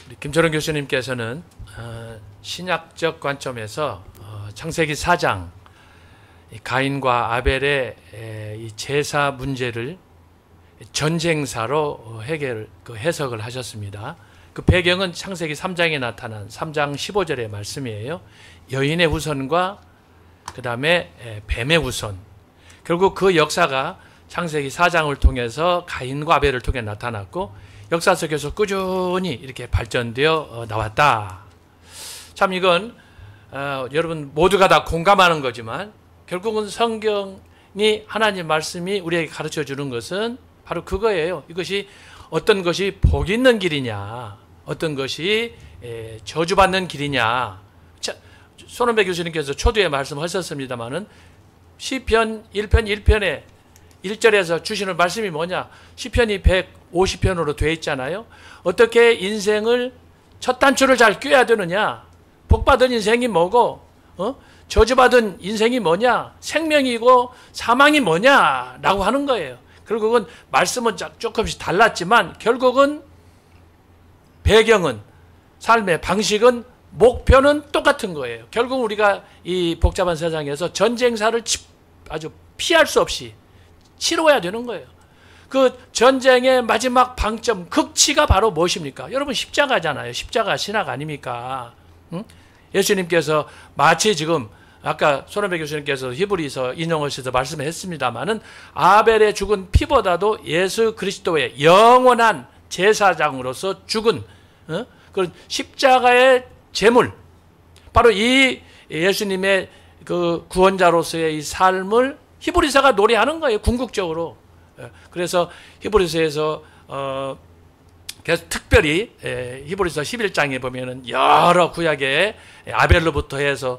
우리 김철원 교수님께서는 신약적 관점에서 창세기 4장 가인과 아벨의 이 제사 문제를 전쟁사로 해석을 하셨습니다. 그 배경은 창세기 3장에 나타난 3장 15절의 말씀이에요. 여인의 후손과 그 다음에 뱀의 후손. 결국 그 역사가 창세기 4장을 통해서 가인과 아벨을 통해 나타났고 역사 속에서 꾸준히 이렇게 발전되어 나왔다. 참 이건 여러분 모두가 다 공감하는 거지만 결국은 성경이 하나님 말씀이 우리에게 가르쳐 주는 것은 바로 그거예요. 이것이 어떤 것이 복 있는 길이냐, 어떤 것이 저주받는 길이냐. 손원배 교수님께서 초두에 말씀하셨습니다마는 시편 1편 1편에 1절에서 주시는 말씀이 뭐냐? 시편이 150편으로 되어 있잖아요. 어떻게 인생을 첫 단추를 잘 꿰야 되느냐? 복받은 인생이 뭐고 저주받은 인생이 뭐냐? 생명이고 사망이 뭐냐? 라고 하는 거예요. 결국은 말씀은 조금씩 달랐지만 결국은 배경은 삶의 방식은 목표는 똑같은 거예요. 결국 우리가 이 복잡한 세상에서 전쟁사를 아주 피할 수 없이 치러야 되는 거예요. 그 전쟁의 마지막 방점, 극치가 바로 무엇입니까? 여러분 십자가잖아요. 십자가 신학 아닙니까? 응? 예수님께서 마치 지금 아까 손원배 교수님께서 히브리서 인용하셔서 말씀했습니다마는 아벨의 죽은 피보다도 예수 그리스도의 영원한 제사장으로서 죽은 그런 십자가의 제물, 바로 이 예수님의 그 구원자로서의 이 삶을 히브리서가 노래하는 거예요. 궁극적으로. 그래서 히브리서에서 그래서 특별히 히브리서 11장에 보면은 여러 구약의 아벨로부터 해서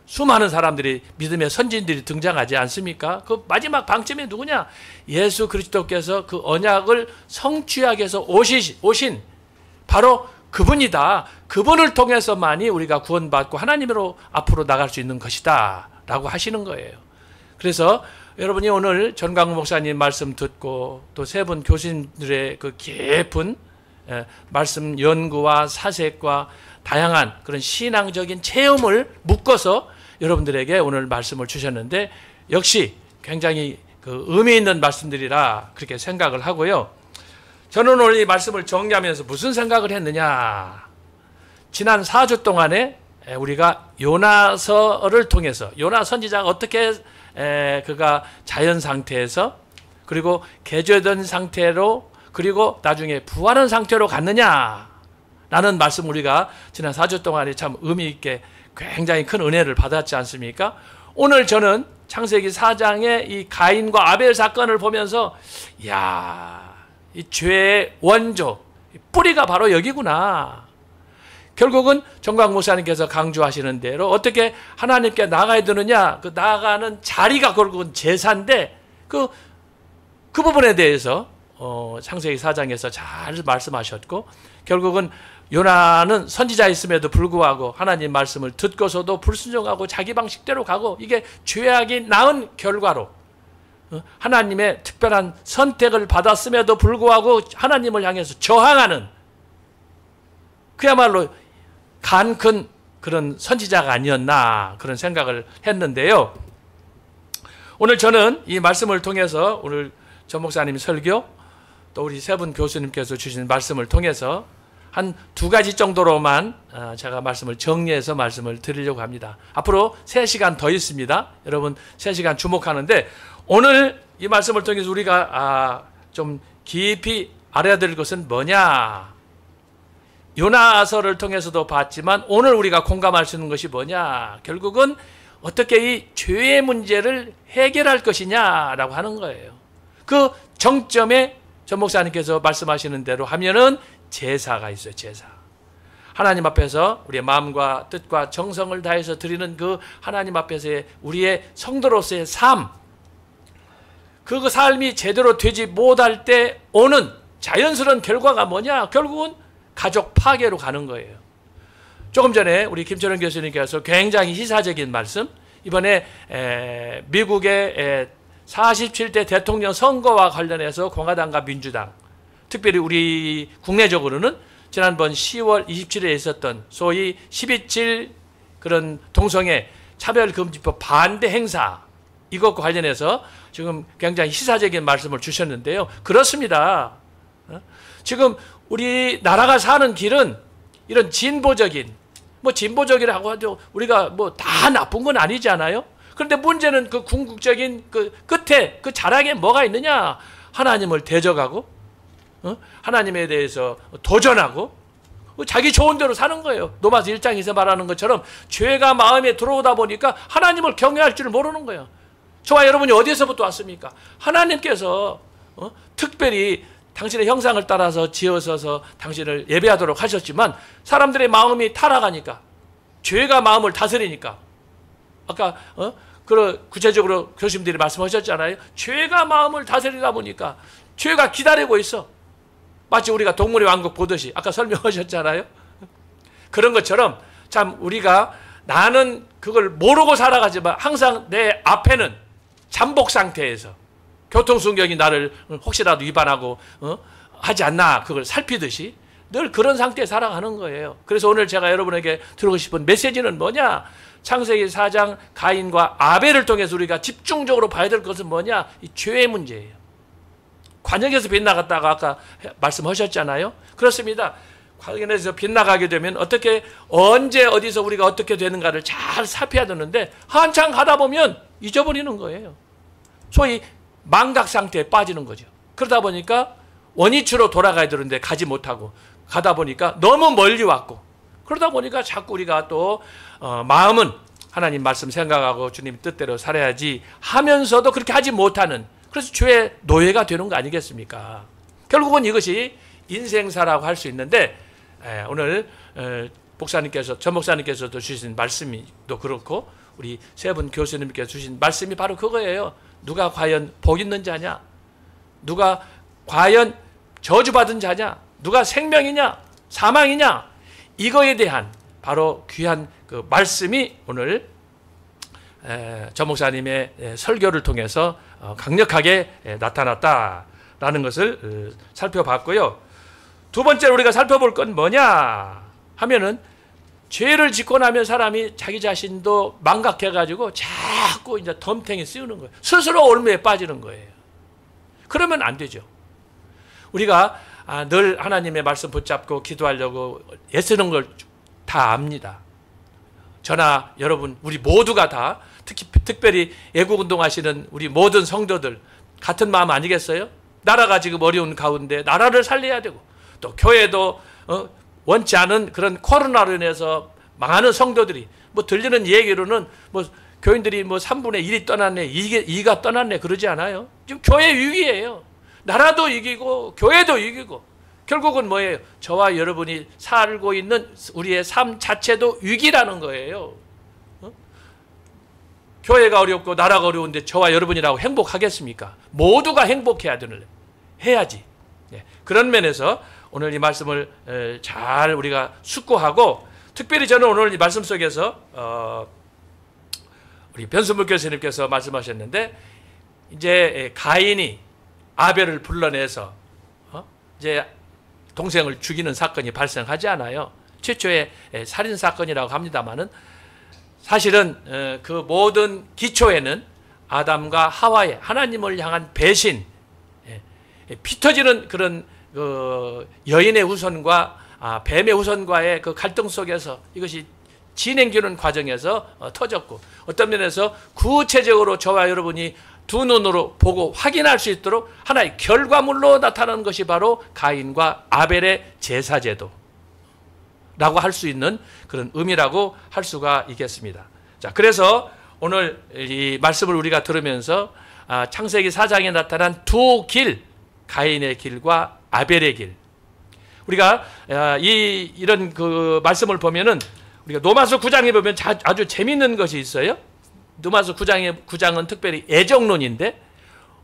수많은 사람들이 믿음의 선진들이 등장하지 않습니까? 그 마지막 방점이 누구냐? 예수 그리스도께서 그 언약을 성취하기 위해서 오신 바로 그분이다. 그분을 통해서만이 우리가 구원받고 하나님으로 앞으로 나갈 수 있는 것이다 라고 하시는 거예요. 그래서 여러분이 오늘 전광훈 목사님 말씀 듣고 또 세 분 교수님들의 그 깊은 말씀 연구와 사색과 다양한 그런 신앙적인 체험을 묶어서 여러분들에게 오늘 말씀을 주셨는데 역시 굉장히 그 의미 있는 말씀들이라 그렇게 생각을 하고요. 저는 오늘 이 말씀을 정리하면서 무슨 생각을 했느냐. 지난 4주 동안에 우리가 요나서를 통해서 요나 선지자가 어떻게 그가 자연 상태에서 그리고 개조된 상태로 그리고 나중에 부활한 상태로 갔느냐 라는 말씀 우리가 지난 4주 동안에 참 의미 있게 굉장히 큰 은혜를 받았지 않습니까? 오늘 저는 창세기 4장의 이 가인과 아벨 사건을 보면서 이야, 이 죄의 원조, 뿌리가 바로 여기구나. 결국은 정광 목사님께서 강조하시는 대로 어떻게 하나님께 나가야 되느냐, 그 나아가는 자리가 결국은 제사인데 그 부분에 대해서 창세기 4장에서 잘 말씀하셨고 결국은 요나는 선지자였음에도 불구하고 하나님 말씀을 듣고서도 불순종하고 자기 방식대로 가고 이게 죄악이 낳은 결과로 하나님의 특별한 선택을 받았음에도 불구하고 하나님을 향해서 저항하는 그야말로 간 큰 그런 선지자가 아니었나 그런 생각을 했는데요. 오늘 저는 이 말씀을 통해서 오늘 전 목사님 설교 또 우리 세 분 교수님께서 주신 말씀을 통해서 한 두 가지 정도로만 제가 말씀을 정리해서 말씀을 드리려고 합니다. 앞으로 3시간 더 있습니다. 여러분 3시간 주목하는데 오늘 이 말씀을 통해서 우리가 좀 깊이 알아야 될 것은 뭐냐. 요나서를 통해서도 봤지만 오늘 우리가 공감할 수 있는 것이 뭐냐. 결국은 어떻게 이 죄의 문제를 해결할 것이냐라고 하는 거예요. 그 정점에 전 목사님께서 말씀하시는 대로 하면은 제사가 있어요. 제사. 하나님 앞에서 우리의 마음과 뜻과 정성을 다해서 드리는 그 하나님 앞에서의 우리의 성도로서의 삶, 그 삶이 제대로 되지 못할 때 오는 자연스러운 결과가 뭐냐? 결국은 가족 파괴로 가는 거예요. 조금 전에 우리 김철원 교수님께서 굉장히 시사적인 말씀, 이번에 미국의 47대 대통령 선거와 관련해서 공화당과 민주당, 특별히 우리 국내적으로는 지난번 10월 27일에 있었던 소위 12.7 그런 동성애 차별금지법 반대 행사 이것과 관련해서 지금 굉장히 시사적인 말씀을 주셨는데요. 그렇습니다. 지금 우리나라가 사는 길은 이런 진보적인 뭐 진보적이라고 하죠. 우리가 뭐 다 나쁜 건 아니잖아요. 그런데 문제는 그 궁극적인 그 끝에 그 자락에 뭐가 있느냐? 하나님을 대적하고 하나님에 대해서 도전하고 자기 좋은 대로 사는 거예요. 로마서 1장에서 말하는 것처럼 죄가 마음에 들어오다 보니까 하나님을 경외할 줄 모르는 거예요. 저와 여러분이 어디서부터 왔습니까? 하나님께서 특별히 당신의 형상을 따라서 지어서 당신을 예배하도록 하셨지만 사람들의 마음이 타락하니까 죄가 마음을 다스리니까 아까 구체적으로 교수님들이 말씀하셨잖아요. 죄가 마음을 다스리다 보니까 죄가 기다리고 있어. 마치 우리가 동물의 왕국 보듯이 아까 설명하셨잖아요. 그런 것처럼 참 우리가 나는 그걸 모르고 살아가지만 항상 내 앞에는 잠복 상태에서 교통순경이 나를 혹시라도 위반하고 하지 않나 그걸 살피듯이 늘 그런 상태에 살아가는 거예요. 그래서 오늘 제가 여러분에게 드리고 싶은 메시지는 뭐냐? 창세기 4장 가인과 아벨을 통해서 우리가 집중적으로 봐야 될 것은 뭐냐? 이 죄의 문제예요. 관역에서 빗나갔다가 아까 말씀하셨잖아요. 그렇습니다. 관역에서 빗나가게 되면 어떻게 언제 어디서 우리가 어떻게 되는가를 잘 살펴야 되는데 한참 가다 보면 잊어버리는 거예요. 소위 망각 상태에 빠지는 거죠. 그러다 보니까 원위치로 돌아가야 되는데 가지 못하고 가다 보니까 너무 멀리 왔고 그러다 보니까 자꾸 우리가 또 마음은 하나님 말씀 생각하고 주님 뜻대로 살아야지 하면서도 그렇게 하지 못하는 그래서 죄의 노예가 되는 거 아니겠습니까? 결국은 이것이 인생사라고 할 수 있는데 오늘 목사님께서 전 목사님께서도 주신 말씀도 그렇고 우리 세 분 교수님께서 주신 말씀이 바로 그거예요. 누가 과연 복 있는 자냐? 누가 과연 저주받은 자냐? 누가 생명이냐? 사망이냐? 이거에 대한 바로 귀한 그 말씀이 오늘 전 목사님의 설교를 통해서 강력하게 나타났다라는 것을 살펴봤고요. 두 번째로 우리가 살펴볼 건 뭐냐 하면은 죄를 짓고 나면 사람이 자기 자신도 망각해가지고 자꾸 이제 덤탱이 씌우는 거예요. 스스로 올무에 빠지는 거예요. 그러면 안 되죠. 우리가 늘 하나님의 말씀 붙잡고 기도하려고 애쓰는 걸 다 압니다. 저나 여러분 우리 모두가 다 특별히 애국운동하시는 우리 모든 성도들 같은 마음 아니겠어요? 나라가 지금 어려운 가운데 나라를 살려야 되고 또 교회도 원치 않은 그런 코로나로 인해서 많은 성도들이 뭐 들리는 얘기로는 뭐 교인들이 뭐 3분의 1이 떠났네 2가 떠났네 그러지 않아요? 지금 교회 위기예요. 나라도 위기고 교회도 위기고 결국은 뭐예요? 저와 여러분이 살고 있는 우리의 삶 자체도 위기라는 거예요. 교회가 어렵고 나라가 어려운데 저와 여러분이라고 행복하겠습니까? 모두가 행복해야 되는 해야지. 그런 면에서 오늘 이 말씀을 잘 우리가 숙고하고 특별히 저는 오늘 이 말씀 속에서 우리 변수물 교수님께서 말씀하셨는데 이제 가인이 아벨을 불러내서 이제 동생을 죽이는 사건이 발생하지 않아요. 최초의 살인 사건이라고 합니다만은 사실은 그 모든 기초에는 아담과 하와의 하나님을 향한 배신, 피 터지는 그런 그 여인의 후손과 뱀의 후손과의 그 갈등 속에서 이것이 진행되는 과정에서 터졌고 어떤 면에서 구체적으로 저와 여러분이 두 눈으로 보고 확인할 수 있도록 하나의 결과물로 나타나는 것이 바로 가인과 아벨의 제사제도라고 할 수 있는 그런 의미라고 할 수가 있겠습니다. 자, 그래서 오늘 이 말씀을 우리가 들으면서 창세기 4장에 나타난 두 길, 가인의 길과 아벨의 길. 우리가 이런 그 말씀을 보면은 우리가 로마서 9장에 보면 아주 재밌는 것이 있어요. 로마서 9장은 특별히 애정론인데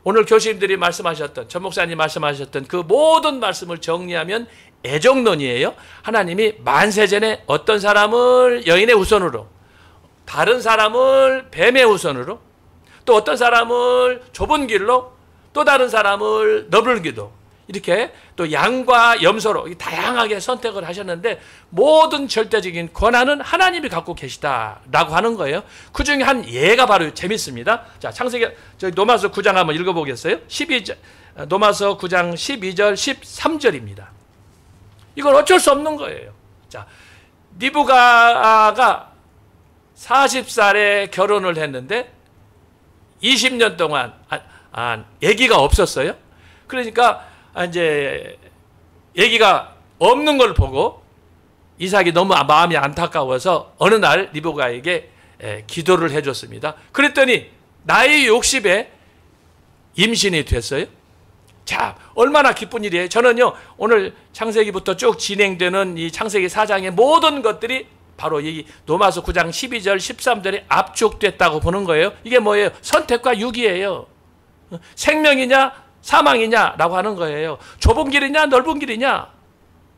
오늘 교수님들이 말씀하셨던 전 목사님 말씀하셨던 그 모든 말씀을 정리하면 애정론이에요. 하나님이 만세전에 어떤 사람을 여인의 후손으로 다른 사람을 뱀의 후손으로 또 어떤 사람을 좁은 길로 또 다른 사람을 넓은 길로 이렇게 또 양과 염소로 다양하게 선택을 하셨는데 모든 절대적인 권한은 하나님이 갖고 계시다라고 하는 거예요. 그 중에 한 예가 바로 재밌습니다. 자, 창세기 저희 로마서 9장 한번 읽어보겠어요. 12절 로마서 9장 12절 13절입니다. 이건 어쩔 수 없는 거예요. 자, 리브가가 40살에 결혼을 했는데 20년 동안 아기가 없었어요. 그러니까 이제 아기가 없는 걸 보고 이삭이 너무 마음이 안타까워서 어느 날 리브가에게 기도를 해줬습니다. 그랬더니 나의 욕심에 임신이 됐어요. 자, 얼마나 기쁜 일이에요. 저는요, 오늘 창세기부터 쭉 진행되는 이 창세기 4장의 모든 것들이 바로 이 로마서 9장 12절 13절에 압축됐다고 보는 거예요. 이게 뭐예요? 선택과 유기예요. 생명이냐 사망이냐라고 하는 거예요. 좁은 길이냐 넓은 길이냐라고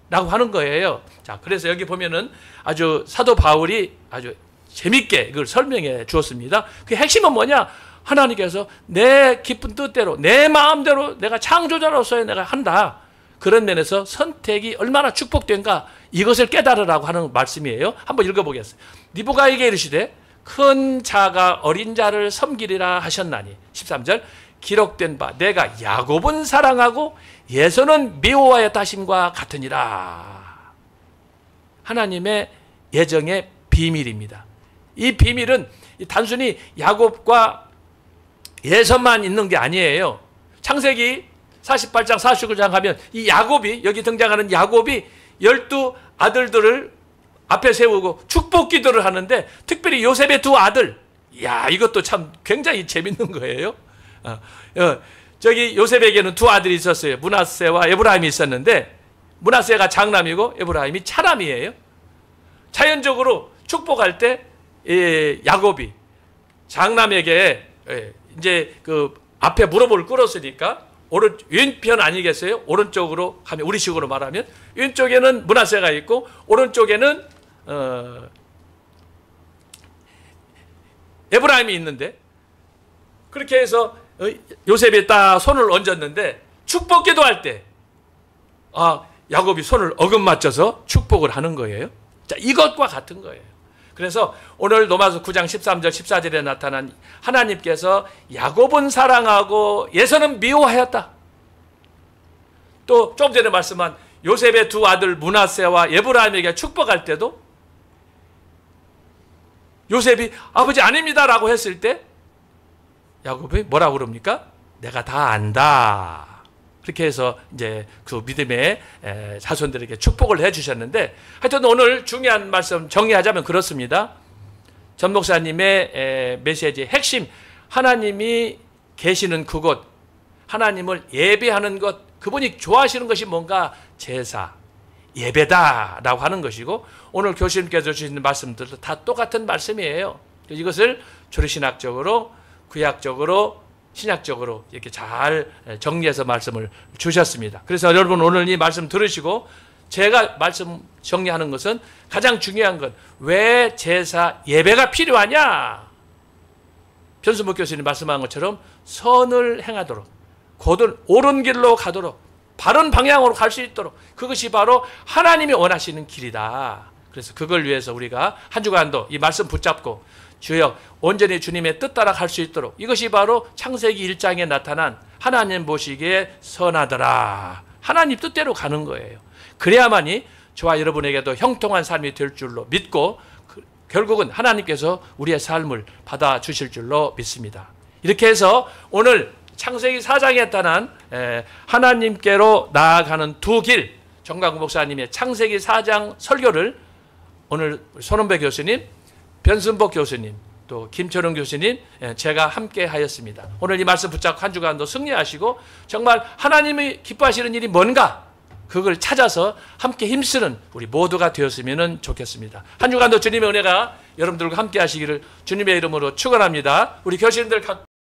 하는 거예요. 자, 그래서 여기 보면은 아주 사도 바울이 아주 재밌게 이걸 설명해 주었습니다. 그 핵심은 뭐냐? 하나님께서 내 기쁜 뜻대로 내 마음대로 내가 창조자로서의 내가 한다. 그런 면에서 선택이 얼마나 축복된가 이것을 깨달으라고 하는 말씀이에요. 한번 읽어보겠습니다. 리브가에게 이르시되 큰 자가 어린 자를 섬기리라 하셨나니 13절 기록된 바 내가 야곱은 사랑하고 예서는 미워하였다 하심과 같으니라. 하나님의 예정의 비밀입니다. 이 비밀은 단순히 야곱과 예서만 있는 게 아니에요. 창세기 48장 49장 하면 이 야곱이 여기 등장하는 야곱이 12 아들들을 앞에 세우고 축복 기도를 하는데 특별히 요셉의 두 아들, 야 이것도 참 굉장히 재밌는 거예요. 저기 요셉에게는 두 아들이 있었어요. 므낫세와 에브라임이 있었는데 므낫세가 장남이고 에브라임이 차남이에요. 자연적으로 축복할 때 야곱이 장남에게 이제 그 앞에 무릎을 꿇었으니까 왼편 아니겠어요? 오른쪽으로 하면 우리식으로 말하면 왼쪽에는 므낫세가 있고 오른쪽에는 에브라임이 있는데 그렇게 해서 요셉이 딱 손을 얹었는데 축복 기도할 때 야곱이 손을 어긋맞춰서 축복을 하는 거예요. 자, 이것과 같은 거예요. 그래서 오늘 로마서 9장 13절 14절에 나타난 하나님께서 야곱은 사랑하고 예서는 미워하였다. 또 좀 전에 말씀한 요셉의 두 아들 므낫세와 에브라임에게 축복할 때도 요셉이 아버지 아닙니다라고 했을 때 야곱이 뭐라고 그럽니까? 내가 다 안다. 그렇게 해서 이제 그 믿음의 자손들에게 축복을 해주셨는데 하여튼 오늘 중요한 말씀 정리하자면 그렇습니다. 전 목사님의 메시지의 핵심, 하나님이 계시는 그곳, 하나님을 예배하는 것, 그분이 좋아하시는 것이 뭔가 제사, 예배다라고 하는 것이고 오늘 교수님께서 주시는 말씀들도 다 똑같은 말씀이에요. 이것을 조리신학적으로 구약적으로 신약적으로 이렇게 잘 정리해서 말씀을 주셨습니다. 그래서 여러분 오늘 이 말씀 들으시고 제가 말씀 정리하는 것은 가장 중요한 건 왜 제사 예배가 필요하냐? 변순복 교수님 말씀한 것처럼 선을 행하도록 곧은 옳은 길로 가도록 바른 방향으로 갈 수 있도록 그것이 바로 하나님이 원하시는 길이다. 그래서 그걸 위해서 우리가 한 주간도 이 말씀 붙잡고 주여 온전히 주님의 뜻 따라 갈 수 있도록 이것이 바로 창세기 1장에 나타난 하나님 보시기에 선하더라. 하나님 뜻대로 가는 거예요. 그래야만이 저와 여러분에게도 형통한 삶이 될 줄로 믿고 결국은 하나님께서 우리의 삶을 받아주실 줄로 믿습니다. 이렇게 해서 오늘 창세기 4장에 나타난 하나님께로 나아가는 두 길 정광구 목사님의 창세기 4장 설교를 오늘 손원배 교수님 변순복 교수님, 또 김철웅 교수님, 제가 함께 하였습니다. 오늘 이 말씀 붙잡고 한 주간도 승리하시고 정말 하나님이 기뻐하시는 일이 뭔가 그걸 찾아서 함께 힘쓰는 우리 모두가 되었으면 좋겠습니다. 한 주간도 주님의 은혜가 여러분들과 함께 하시기를 주님의 이름으로 축원합니다. 우리 교수님들